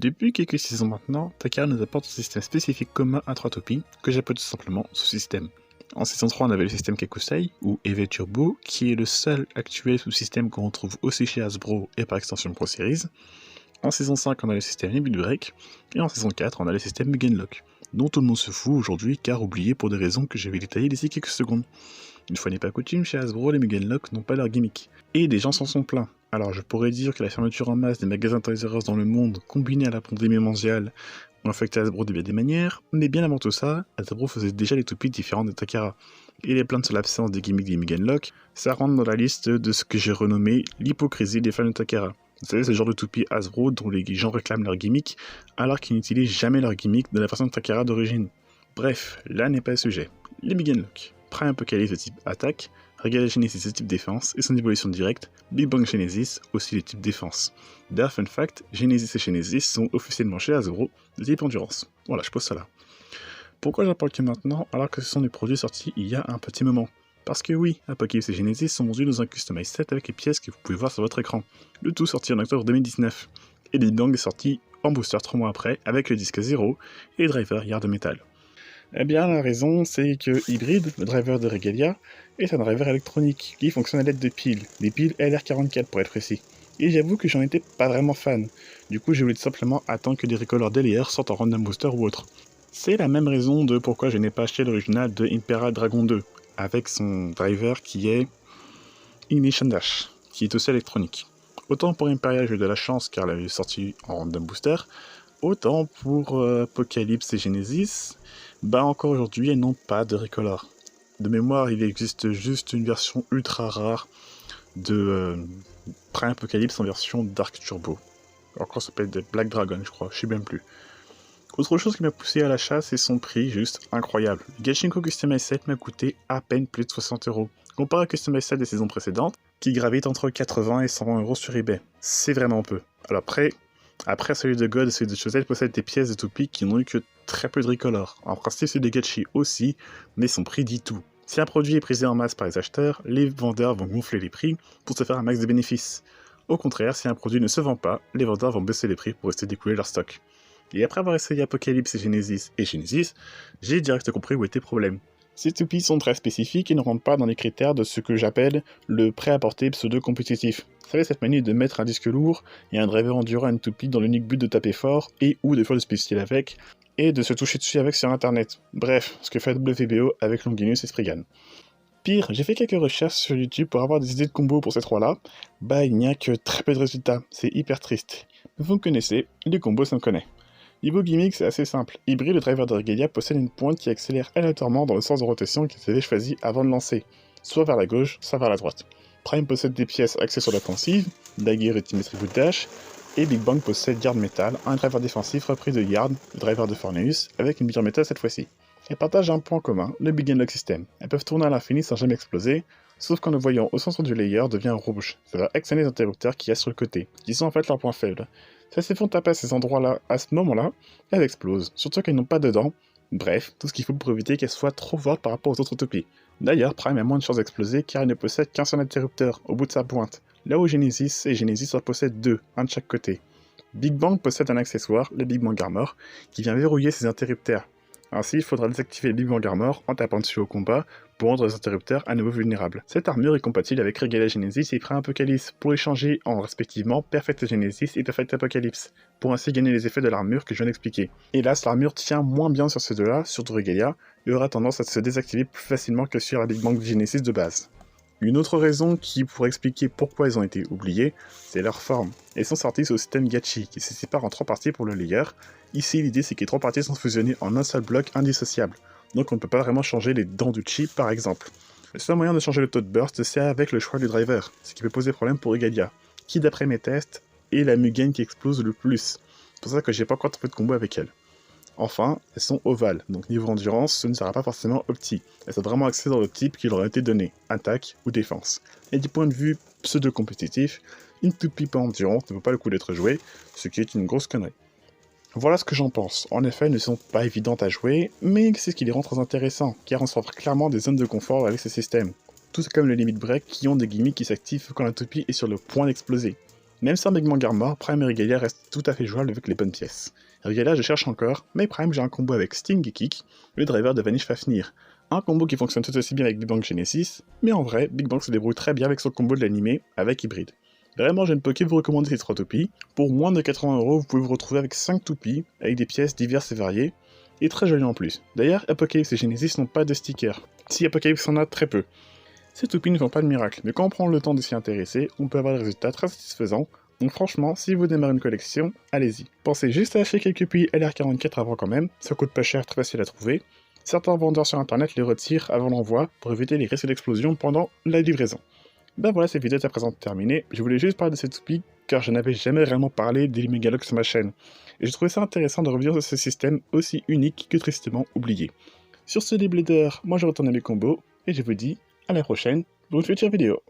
Depuis quelques saisons maintenant, Takara nous apporte un système spécifique commun à 3 topies, que j'appelle tout simplement sous-système. En saison 3, on avait le système Kekusei, ou EV Turbo, qui est le seul actuel sous-système qu'on retrouve aussi chez Hasbro et par extension Pro Series. En saison 5, on a le système Limit Break, et en saison 4, on a le système Mugen Lock, dont tout le monde se fout aujourd'hui car oublié pour des raisons que je vais détailler d'ici quelques secondes. Une fois n'est pas coutume, chez Hasbro, les Mugen Lock n'ont pas leur gimmick, et les gens s'en sont plaints. Alors je pourrais dire que la fermeture en masse des magasins Toys R Us dans le monde, combinée à la pandémie mondiale, ont affecté Hasbro de bien des manières, mais bien avant tout ça, Hasbro faisait déjà des toupies différentes de Takara. Et les plaintes sur l'absence des gimmicks des Mugen Lock, ça rentre dans la liste de ce que j'ai renommé l'hypocrisie des fans de Takara. Vous savez, ce genre de toupie Hasbro dont les gens réclament leur gimmick, alors qu'ils n'utilisent jamais leur gimmick de la façon de Takara d'origine. Bref, là n'est pas le sujet. Les Mugen Lock, Prime Apocalypse de type attaque, Regalia Genesis de type défense et son évolution directe, Big Bang Genesis aussi de type défense. D'ailleurs, fun fact, Genesis et Genesis sont officiellement chez Hasbro de type endurance. Voilà, je pose ça là. Pourquoi j'en parle que maintenant alors que ce sont des produits sortis il y a un petit moment? Parce que oui, Apocalypse et Genesis sont vendus dans un Customize set avec les pièces que vous pouvez voir sur votre écran. Le tout sorti en octobre 2019. Et Big Bang est sorti en booster 3 mois après avec le disque 0 et le driver Yard de métal. Eh bien, la raison, c'est que Hybrid, le driver de Regalia, est un driver électronique qui fonctionne à l'aide de piles, des piles LR44 pour être précis. Et j'avoue que j'en étais pas vraiment fan. Du coup, j'ai voulu tout simplement attendre que des recolors DLR sortent en random booster ou autre. C'est la même raison de pourquoi je n'ai pas acheté l'original de Imperial Dragon 2, avec son driver qui est Ignition Dash, qui est aussi électronique. Autant pour Imperial, j'ai eu de la chance car elle est sortie en random booster, autant pour Apocalypse et Genesis, encore aujourd'hui, elles n'ont pas de recolor. De mémoire, il existe juste une version ultra rare de Prime Apocalypse en version Dark Turbo. Encore ça s'appelle des Black Dragon, je crois, je sais même plus. Autre chose qui m'a poussé à l'achat, c'est son prix, juste incroyable. Le Gachinko Customize Set m'a coûté à peine plus de 60 €. Comparé au Customize Set des saisons précédentes, qui gravite entre 80 et 120 € sur eBay. C'est vraiment peu. Alors après celui de God et celui de Chosette possède des pièces de toupie qui n'ont eu que très peu de recolor. En principe celui de Gachi aussi, mais son prix dit tout. Si un produit est prisé en masse par les acheteurs, les vendeurs vont gonfler les prix pour se faire un max de bénéfices. Au contraire, si un produit ne se vend pas, les vendeurs vont baisser les prix pour essayer d'écouler leur stock. Et après avoir essayé Apocalypse et Genesis, j'ai direct compris où était le problème. Ces toupies sont très spécifiques et ne rentrent pas dans les critères de ce que j'appelle le prêt-à-porter pseudo-compétitif. Vous savez, cette manie de mettre un disque lourd et un driver endurant à une toupie dans l'unique but de taper fort et ou de faire du spécial avec, et de se toucher dessus avec sur internet. Bref, ce que fait WBO avec Longinus et Spriggan. Pire, j'ai fait quelques recherches sur YouTube pour avoir des idées de combos pour ces trois-là. Il n'y a que très peu de résultats, c'est hyper triste. Mais vous me connaissez, les combos ça me connaît. Niveau gimmick, c'est assez simple. Hybrid, le driver de Regalia, possède une pointe qui accélère aléatoirement dans le sens de rotation qu'il avait choisi avant de lancer, soit vers la gauche, soit vers la droite. Prime possède des pièces axées sur l'offensive, Dagger et Timetry Boot Dash, et Big Bang possède Yard Metal, un driver défensif repris de Yard, le driver de Forneus, avec une Beer Metal cette fois-ci. Elles partagent un point commun, le Big Lock System. Elles peuvent tourner à l'infini sans jamais exploser, sauf quand le voyant au centre du layer devient rouge. Ça va actionner les interrupteurs qui y a sur le côté, qui sont en fait leurs points faibles. Si elles se font taper à ces endroits-là, à ce moment-là, elles explosent, surtout qu'elles n'ont pas de dents. Bref, tout ce qu'il faut pour éviter qu'elles soient trop fortes par rapport aux autres toupies. D'ailleurs, Prime a moins de chances d'exploser car il ne possède qu'un seul interrupteur au bout de sa pointe, là où Genesis en possèdent deux, un de chaque côté. Big Bang possède un accessoire, le Big Bang Armor, qui vient verrouiller ses interrupteurs. Ainsi, il faudra désactiver le Big Bang Armor en tapant dessus au combat pour rendre les interrupteurs à nouveau vulnérables. Cette armure est compatible avec Regalia Genesis et Prime Apocalypse pour échanger en respectivement Perfect Genesis et Perfect Apocalypse, pour ainsi gagner les effets de l'armure que je viens d'expliquer. Hélas, l'armure tient moins bien sur ces deux-là, surtout Regalia, et aura tendance à se désactiver plus facilement que sur la Big Bang Genesis de base. Une autre raison qui pourrait expliquer pourquoi elles ont été oubliées, c'est leur forme. Elles sont sorties sous le système Gachi, qui se sépare en 3 parties pour le layer. Ici, l'idée c'est que les 3 parties sont fusionnées en un seul bloc indissociable, donc on ne peut pas vraiment changer les dents du chi par exemple. Le seul moyen de changer le taux de burst, c'est avec le choix du driver, ce qui peut poser problème pour Regalia, qui d'après mes tests, est la Mugen qui explose le plus. C'est pour ça que j'ai pas encore trouvé de combo avec elle. Enfin, elles sont ovales, donc niveau endurance, ce ne sera pas forcément opti. Elles sont vraiment axées dans le type qui leur a été donné, attaque ou défense. Et du point de vue pseudo-compétitif, une toupie pas endurance ne vaut pas le coup d'être jouée, ce qui est une grosse connerie. Voilà ce que j'en pense. En effet, elles ne sont pas évidentes à jouer, mais c'est ce qui les rend très intéressants, car on s'offre clairement des zones de confort avec ce système. Tout comme le Limit Break qui ont des gimmicks qui s'activent quand la toupie est sur le point d'exploser. Même sans Big Bang Armor, Prime et Regalia restent tout à fait jouables avec les bonnes pièces. Regalia je cherche encore, mais Prime j'ai un combo avec Sting et Kick, le driver de Vanish Fafnir. Un combo qui fonctionne tout aussi bien avec Big Bang Genesis, mais en vrai, Big Bang se débrouille très bien avec son combo de l'animé avec Hybrid. Vraiment, je ne peux que vous recommander ces 3 toupies. Pour moins de 80€, vous pouvez vous retrouver avec 5 toupies, avec des pièces diverses et variées, et très jolies en plus. D'ailleurs, Apocalypse et Genesis n'ont pas de stickers, si Apocalypse en a très peu. Ces toupies ne font pas de miracle, mais quand on prend le temps de s'y intéresser, on peut avoir des résultats très satisfaisants. Donc franchement, si vous démarrez une collection, allez-y. Pensez juste à acheter quelques toupies LR44 avant quand même, ça coûte pas cher, très facile à trouver. Certains vendeurs sur internet les retirent avant l'envoi pour éviter les risques d'explosion pendant la livraison. Ben voilà, cette vidéo est à présent terminée. Je voulais juste parler de cette toupie car je n'avais jamais vraiment parlé des Megalox sur ma chaîne. Et je trouvais ça intéressant de revenir sur ce système aussi unique que tristement oublié. Sur ce, les Bladers, moi je retourne à mes combos et je vous dis à la prochaine pour une future vidéo.